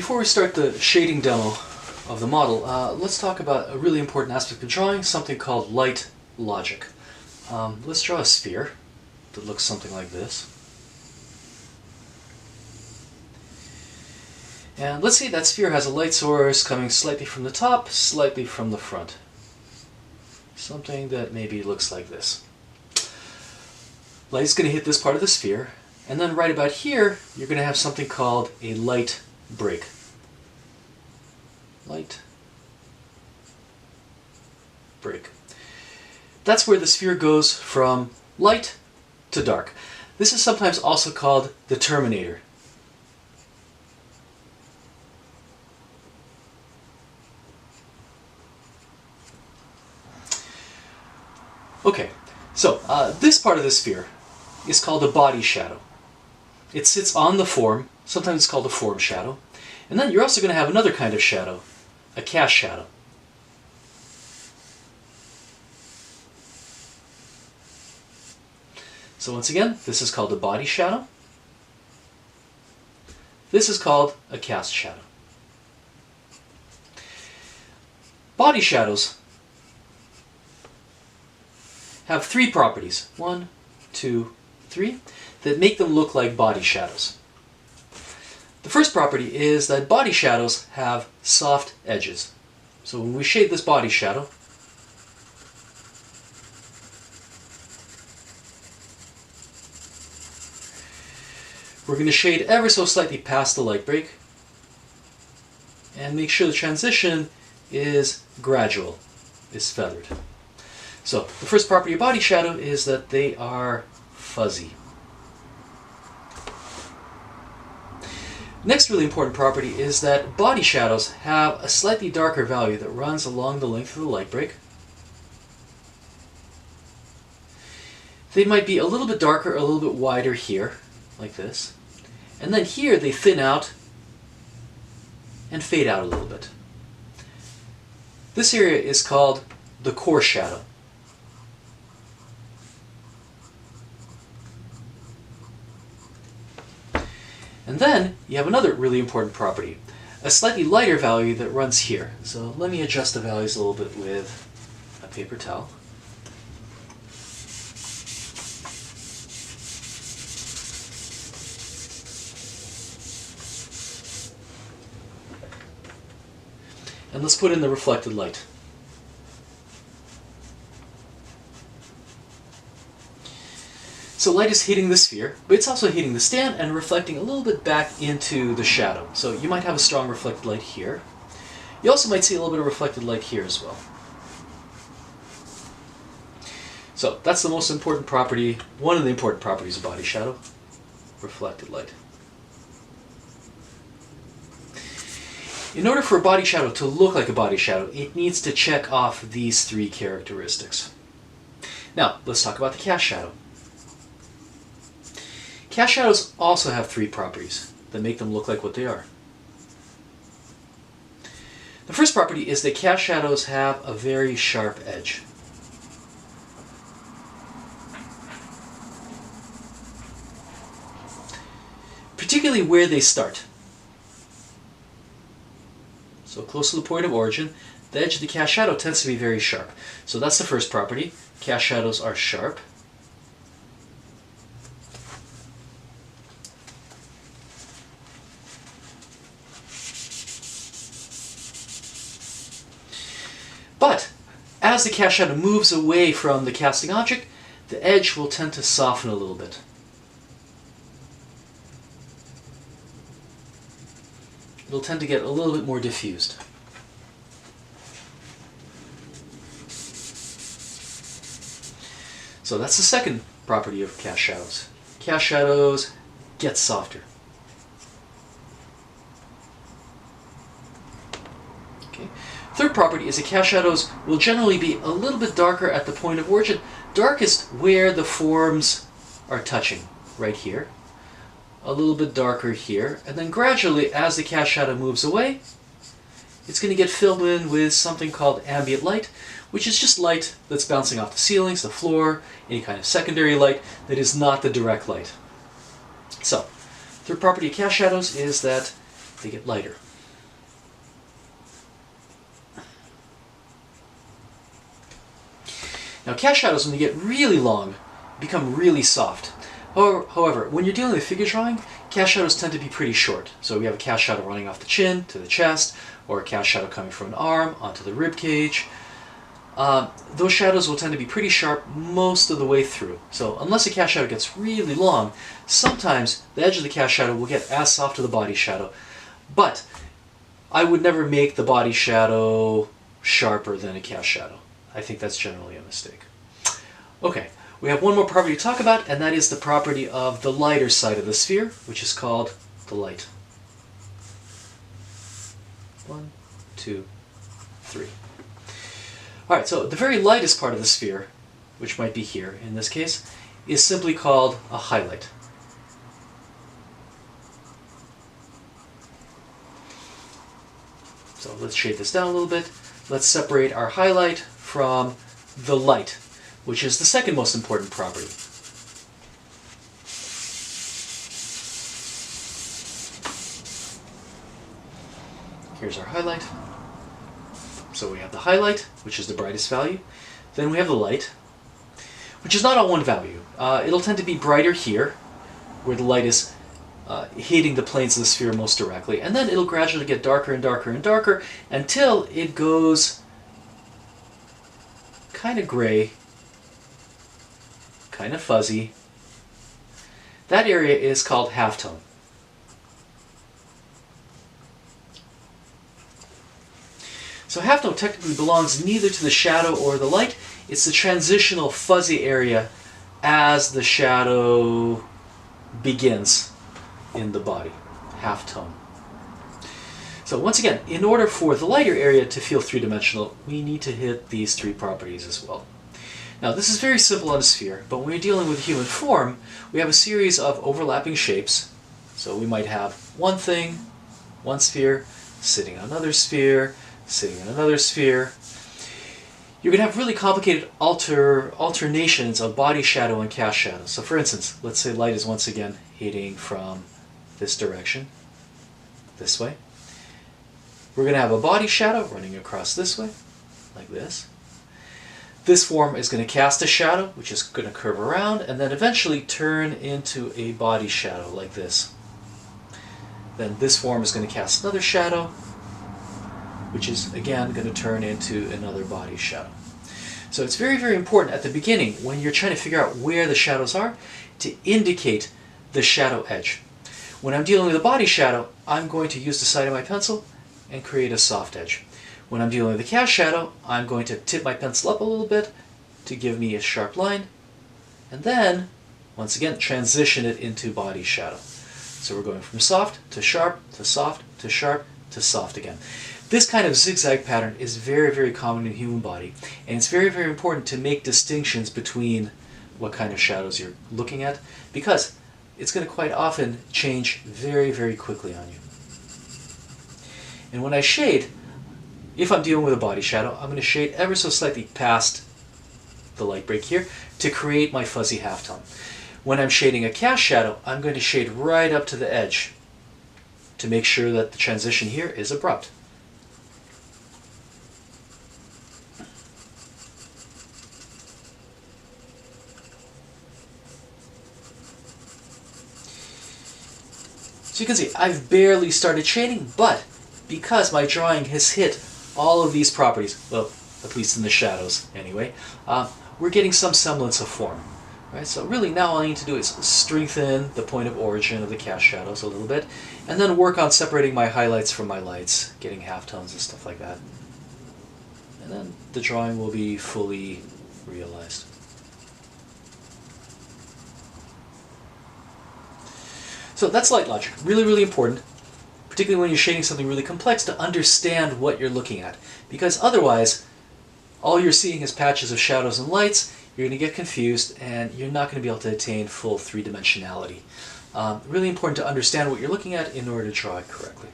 before we start the shading demo of the model, let's talk about a really important aspect of drawing, something called light logic. Let's draw a sphere that looks something like this. And let's say that sphere has a light source coming slightly from the top, slightly from the front. Something that maybe looks like this. Light is going to hit this part of the sphere, and then right about here, you're going to have something called a light break. Light break. That's where the sphere goes from light to dark. This is sometimes also called the terminator. Okay, so this part of the sphere is called a body shadow. It sits on the form, sometimes it's called a form shadow. And then you're also going to have another kind of shadow, a cast shadow. So once again, this is called a body shadow. This is called a cast shadow. Body shadows have three properties, 1, 2, 3, that make them look like body shadows. The first property is that body shadows have soft edges. So when we shade this body shadow, we're going to shade ever so slightly past the light break and make sure the transition is gradual, is feathered. So the first property of body shadow is that they are fuzzy. Next really important property is that body shadows have a slightly darker value that runs along the length of the light break. They might be a little bit darker, a little bit wider here, like this. And then here they thin out and fade out a little bit. This area is called the core shadow. And then you have another really important property, a slightly lighter value that runs here. So let me adjust the values a little bit with a paper towel. And let's put in the reflected light. So light is hitting the sphere, but it's also hitting the stand and reflecting a little bit back into the shadow. So you might have a strong reflected light here. You also might see a little bit of reflected light here as well. So that's the most important property, one of the important properties of body shadow, reflected light. In order for a body shadow to look like a body shadow, it needs to check off these three characteristics. Now, let's talk about the cast shadow. Cast shadows also have three properties that make them look like what they are. The first property is that cast shadows have a very sharp edge. Particularly where they start. So close to the point of origin, the edge of the cast shadow tends to be very sharp. So that's the first property. Cast shadows are sharp. But as the cast shadow moves away from the casting object, the edge will tend to soften a little bit. It'll tend to get a little bit more diffused. So that's the second property of cast shadows. Cast shadows get softer. Third property is that cast shadows will generally be a little bit darker at the point of origin, darkest where the forms are touching, right here. A little bit darker here, and then gradually as the cast shadow moves away, it's going to get filled in with something called ambient light, which is just light that's bouncing off the ceilings, the floor, any kind of secondary light that is not the direct light. So, third property of cast shadows is that they get lighter. Now cast shadows, when they get really long, become really soft. However, when you're dealing with figure drawing, cast shadows tend to be pretty short. So we have a cast shadow running off the chin to the chest, or a cast shadow coming from an arm onto the rib cage. Those shadows will tend to be pretty sharp most of the way through. So unless a cast shadow gets really long, sometimes the edge of the cast shadow will get as soft as the body shadow. But I would never make the body shadow sharper than a cast shadow. I think that's generally a mistake. Okay, we have one more property to talk about, and that is the property of the lighter side of the sphere, which is called the light. 1, 2, 3. Alright, so the very lightest part of the sphere, which might be here in this case, is simply called a highlight. So let's shade this down a little bit. Let's separate our highlight from the light, which is the second most important property. Here's our highlight. So we have the highlight, which is the brightest value. Then we have the light, which is not all one value. It'll tend to be brighter here, where the light is hitting the planes of the sphere most directly. And then it'll gradually get darker and darker and darker until it goes kind of gray, kind of fuzzy. That area is called halftone. So halftone technically belongs neither to the shadow or the light. It's the transitional fuzzy area as the shadow begins in the body. Halftone. So once again, in order for the lighter area to feel three-dimensional, we need to hit these three properties as well. Now this is very simple on a sphere, but when we're dealing with human form, we have a series of overlapping shapes. So we might have one thing, one sphere, sitting on another sphere, sitting in another sphere. You're going to have really complicated alternations of body shadow and cast shadow. So for instance, let's say light is once again hitting from this direction, this way. We're going to have a body shadow running across this way, like this. This form is going to cast a shadow, which is going to curve around, and then eventually turn into a body shadow, like this. Then this form is going to cast another shadow, which is again going to turn into another body shadow. So it's very, very important at the beginning, when you're trying to figure out where the shadows are, to indicate the shadow edge. When I'm dealing with a body shadow, I'm going to use the side of my pencil and create a soft edge. When I'm dealing with a cast shadow, I'm going to tip my pencil up a little bit to give me a sharp line, and then, once again, transition it into body shadow. So we're going from soft to sharp to soft to sharp to soft again. This kind of zigzag pattern is very, very common in the human body, and it's very, very important to make distinctions between what kind of shadows you're looking at, because it's going to quite often change very, very quickly on you. And when I shade, if I'm dealing with a body shadow, I'm going to shade ever so slightly past the light break here to create my fuzzy halftone. When I'm shading a cast shadow, I'm going to shade right up to the edge to make sure that the transition here is abrupt. So you can see, I've barely started shading, but because my drawing has hit all of these properties, well, at least in the shadows anyway, we're getting some semblance of form. Right? So really now all I need to do is strengthen the point of origin of the cast shadows a little bit, and then work on separating my highlights from my lights, getting halftones and stuff like that. And then the drawing will be fully realized. So that's light logic. Really, really important, particularly when you're shading something really complex, to understand what you're looking at. Because otherwise, all you're seeing is patches of shadows and lights, you're going to get confused, and you're not going to be able to attain full three-dimensionality. Really important to understand what you're looking at in order to draw it correctly.